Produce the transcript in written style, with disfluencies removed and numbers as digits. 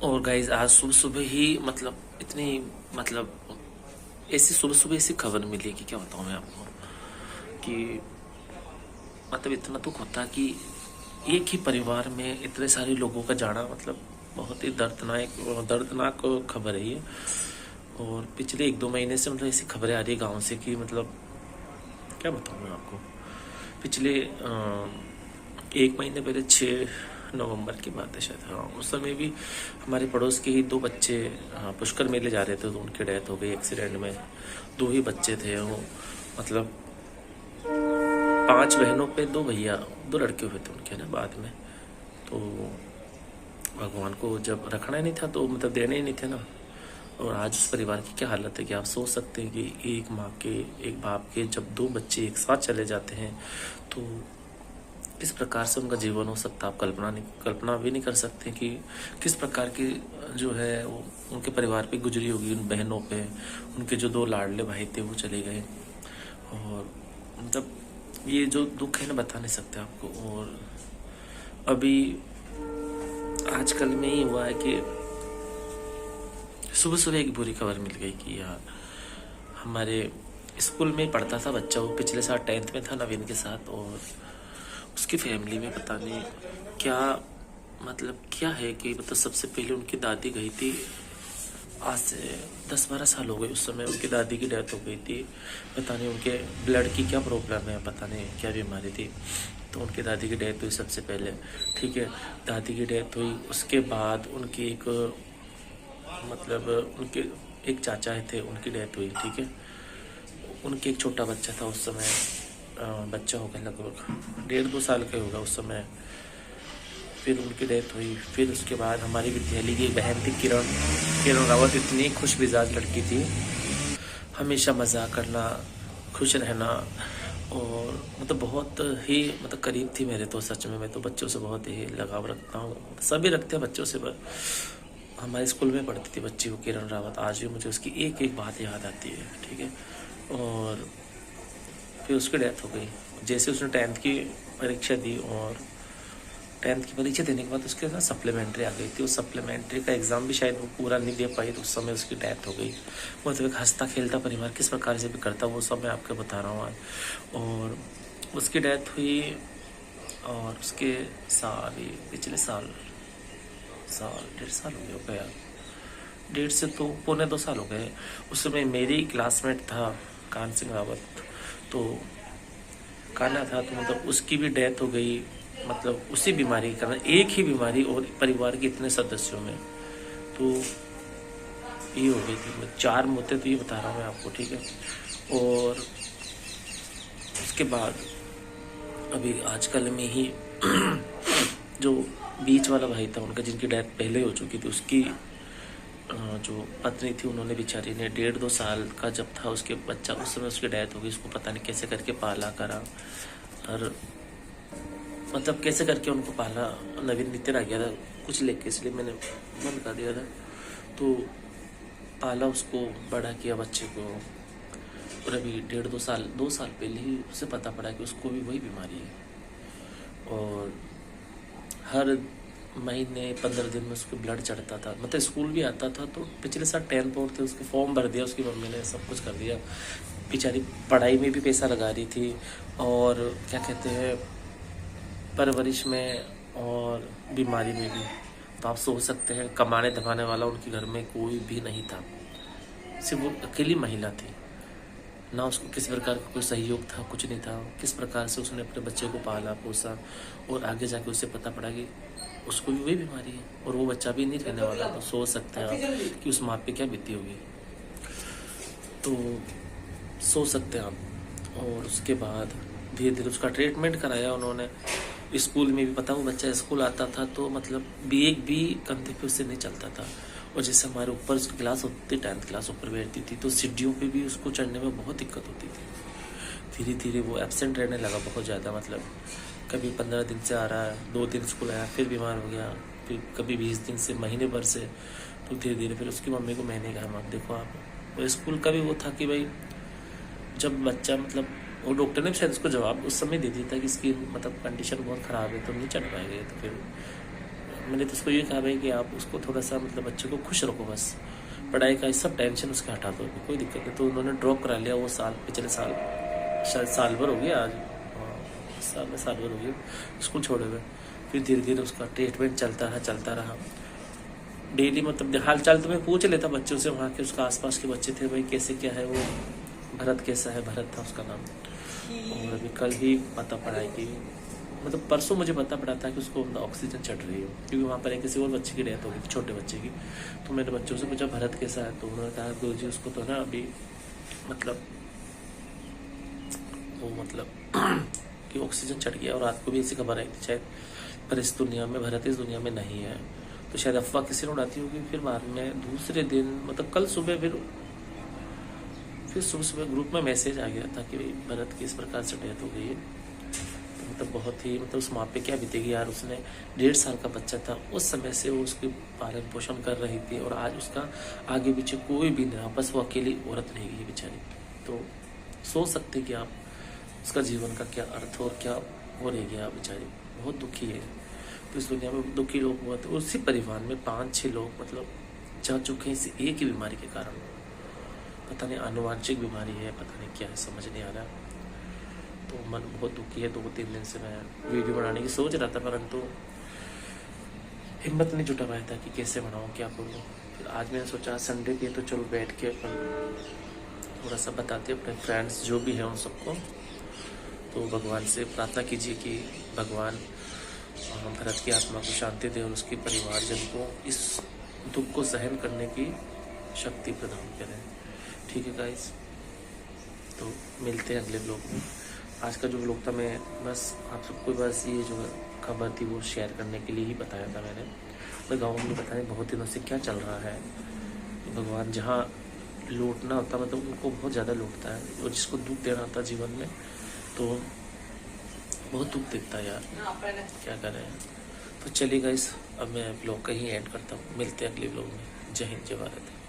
और गाइज आज सुबह सुबह ही मतलब इतनी मतलब ऐसी सुबह सुबह ऐसी खबर मिली कि क्या बताऊँ मैं आपको कि मतलब इतना दुख होता कि एक ही परिवार में इतने सारे लोगों का जाना मतलब बहुत ही दर्दनाक खबर है ये। और पिछले 1-2 महीने से मतलब ऐसी खबरें आ रही है गाँव से कि मतलब क्या बताऊँ मैं आपको। पिछले 1 महीने पहले 6 नवंबर की बात है शायद, हाँ उस समय भी हमारे पड़ोस के ही 2 बच्चे पुष्कर मेले जा रहे थे तो उनकी डेथ हो गई एक्सीडेंट में। 2 ही बच्चे थे वो, मतलब 5 बहनों पे 2 भैया, 2 लड़के हुए थे उनके ना बाद में। तो भगवान को जब रखना ही नहीं था तो मतलब देने ही नहीं थे ना। और आज उस परिवार की क्या हालत है कि आप सोच सकते हैं कि एक माँ के एक बाप के जब 2 बच्चे एक साथ चले जाते हैं तो किस प्रकार से उनका जीवन हो सकता है। आप कल्पना भी नहीं कर सकते कि किस प्रकार की जो है वो उनके परिवार पे गुजरी होगी, उन बहनों पे। उनके जो 2 लाडले भाई थे वो चले गए। और मतलब ये जो दुख है ना बता नहीं सकते आपको। और अभी आजकल में ही हुआ है कि सुबह सुबह एक बुरी खबर मिल गई कि यार हमारे स्कूल में पढ़ता था बच्चा, वो पिछले साल 10th में था नवीन के साथ। और उसकी फैमिली में पता नहीं क्या मतलब क्या है कि मतलब सबसे पहले उनकी दादी गई थी। आज से 10-12 साल हो गए, उस समय उनकी दादी की डेथ हो गई थी। पता नहीं उनके ब्लड की क्या प्रॉब्लम है, पता नहीं क्या बीमारी थी। तो उनकी दादी की डेथ हुई सबसे पहले, ठीक है। दादी की डेथ हुई, उसके बाद उनकी एक मतलब उनके एक चाचा थे उनकी डेथ हुई, ठीक है। उनके एक छोटा बच्चा था उस समय, बच्चा होगा लगभग 1.5-2 साल का होगा उस समय। फिर उनकी डेथ हुई। फिर उसके बाद हमारी विद्यालय की एक बहन थी किरण रावत, इतनी खुश मिजाज लड़की थी, हमेशा मजाक करना, खुश रहना। और मतलब बहुत ही मतलब करीब थी मेरे तो, सच में मैं तो बच्चों से बहुत ही लगाव रखता हूँ, सभी रखते हैं बच्चों से। पर हमारे स्कूल में पढ़ती थी बच्ची वो किरण रावत, आज भी मुझे उसकी एक एक बात याद आती है, ठीक है। और फिर उसकी डेथ हो गई जैसे उसने 10th की परीक्षा दी। और 10th की परीक्षा देने के बाद उसके ना सप्लीमेंट्री आ गई थी। उस सप्लीमेंट्री का एग्ज़ाम भी शायद वो पूरा नहीं दे पाई, तो उस समय उसकी डेथ हो गई। मतलब एक हंसता खेलता परिवार किस प्रकार से भी करता वो सब मैं आपको बता रहा हूँ आज। और उसकी डेथ हुई और उसके साल ही पिछले साल 1.5 साल हो गया होगा यार, 1.5 से तो 1.25 साल हो गए। उस समय मेरी क्लासमेट था कान सिंह रावत, तो कान्हा था, तो मतलब उसकी भी डेथ हो गई। मतलब उसी बीमारी के कारण, एक ही बीमारी और परिवार के इतने सदस्यों में, तो ये हो गई थी। 4 मौतें तो ये बता रहा हूँ मैं आपको, ठीक है। और उसके बाद अभी आजकल में ही जो बीच वाला भाई था उनका, जिनकी डेथ पहले हो चुकी थी, उसकी जो पत्नी थी उन्होंने बेचारी ने 1.5-2 साल का जब था उसके बच्चा, उस समय उसकी डेथ हो गई। उसको पता नहीं कैसे करके पाला करा, और मतलब कैसे करके उनको पाला। नवीन नित्य आ गया था कुछ लेके, इसलिए मैंने बंद कर दिया था। तो पाला उसको, बड़ा किया बच्चे को। और अभी 1.5-2 साल पहले ही उसे पता पड़ा कि उसको भी वही बीमारी है। और हर महीने 15 दिन में उसको ब्लड चढ़ता था, मतलब स्कूल भी आता था। तो पिछले साल 10th बोर्ड थे, उसके फॉर्म भर दिया, उसकी मम्मी ने सब कुछ कर दिया। बेचारी पढ़ाई में भी पैसा लगा रही थी, और क्या कहते हैं परवरिश में और बीमारी में भी। तो आप सोच सकते हैं कमाने धमाने वाला उनके घर में कोई भी नहीं था, सिर्फ वो अकेली महिला थी। ना उसको किसी प्रकार का कोई सहयोग था, कुछ नहीं था। किस प्रकार से उसने अपने बच्चे को पाला पोसा, और आगे जाके उसे पता पड़ा कि उसको भी वही बीमारी है और वो बच्चा भी नहीं रहने वाला। तो सोच सकते हैं आप कि उस माँ पे क्या बीती होगी। तो सोच सकते हैं आप। और उसके बाद धीरे धीरे उसका ट्रीटमेंट कराया उन्होंने। स्कूल में भी पता, वो बच्चा स्कूल आता था तो मतलब एक भी कंधे पे उससे नहीं चलता था। और जैसे हमारे ऊपर उसकी क्लास होती थी, 10th क्लास ऊपर बैठती थी, तो सीढ़ियों पे भी उसको चढ़ने में बहुत दिक्कत होती थी। धीरे धीरे वो एब्सेंट रहने लगा बहुत ज़्यादा, मतलब कभी 15 दिन से आ रहा है, 2 दिन स्कूल आया फिर बीमार हो गया, फिर कभी 20 दिन से, महीने भर से। तो धीरे धीरे फिर उसकी मम्मी को मैंने कहा मैम देखो आप, और स्कूल का भी वो था कि भाई जब बच्चा मतलब, वो डॉक्टर ने भी शायद उसको जवाब उस समय दे दिया था कि इसकी मतलब कंडीशन बहुत ख़राब है तो नहीं चढ़ पाएंगे। तो फिर मैंने तो उसको ये कहा भाई कि आप उसको थोड़ा सा मतलब बच्चे को खुश रखो, बस पढ़ाई का सब टेंशन उसके हटा दो, कोई दिक्कत नहीं। तो उन्होंने ड्रॉप करा लिया वो साल, पिछले साल, शायद साल भर हो गया आज, साल भर हो गया स्कूल छोड़े हुए। फिर धीरे धीरे उसका ट्रीटमेंट चलता रहा। डेली मतलब हाल चाल तो मैं पूछ लेता बच्चों से, वहाँ के उसका आसपास के बच्चे थे, भाई कैसे क्या है वो, भरत कैसा है, भरत था उसका नाम। और अभी कल ही पता पड़ा है कि मतलब परसों मुझे पता पड़ा था कि उसको ऑक्सीजन चढ़ रही है, क्योंकि वहाँ पर एक किसी और बच्चे की डेथ हो गई, छोटे बच्चे की। तो मैंने बच्चों से पूछा भरत कैसा है, तो उन्होंने कहा गुरु जी उसको तो ना अभी मतलब वो मतलब कि ऑक्सीजन चढ़ गया। और रात को भी ऐसी खबर आई थी शायद, पर इस दुनिया में, भरत इस दुनिया में नहीं है। तो शायद अफवाह किसी ने उड़ाती होगी। फिर बाद में दूसरे दिन मतलब कल सुबह फिर सुबह ग्रुप में मैसेज आ गया था कि भरत की इस प्रकार से डेथ हो गई है। तो मतलब बहुत ही मतलब उस माँ पे क्या बीतेगी यार, उसने 1.5 साल का बच्चा था, उस समय से वो उसके पालन पोषण कर रही थी, और आज उसका आगे पीछे कोई भी नहीं, बस वो अकेली औरत रह गई बेचारी। तो सोच सकते कि आप उसका जीवन का क्या अर्थ और क्या वो रह गया बेचारी, बहुत दुखी है। तो इस दुनिया में दुखी लोग बहुत, उसी परिवार में 5-6 लोग मतलब जा चुके हैं इस एक ही बीमारी के कारण। पता नहीं आनुवांशिक बीमारी है, पता नहीं क्या है, समझ नहीं आ रहा। तो मन बहुत दुखी है। 2-3 दिन से मैं वीडियो बनाने की सोच रहा था, परंतु हिम्मत नहीं जुटा पाया था कि कैसे बनाऊँ, क्या करूँ। फिर आज मैंने सोचा संडे की तो चलो बैठ के अपन थोड़ा सा बताते अपने फ्रेंड्स जो भी हैं उन सबको। तो भगवान से प्रार्थना कीजिए कि भगवान भरत की आत्मा को शांति दे और उसके परिवारजन को इस दुख को सहन करने की शक्ति प्रदान करें। ठीक है गाइस, तो मिलते हैं अगले ब्लॉग में। आज का जो ब्लॉग था मैं बस आप सबको बस ये जो खबर थी वो शेयर करने के लिए ही बताया था मैंने। मैं गाँव में बताने बहुत दिनों से क्या चल रहा है। भगवान जहाँ लूटना होता मतलब उनको बहुत ज़्यादा लूटता है, और जिसको दुख देना होता जीवन में तो बहुत दुख देता है यार, क्या करें। तो चलिए गाइस, अब मैं ब्लॉग का ही एंड करता हूँ। मिलते हैं अगले ब्लॉग में। जय हिंद, जय भारत।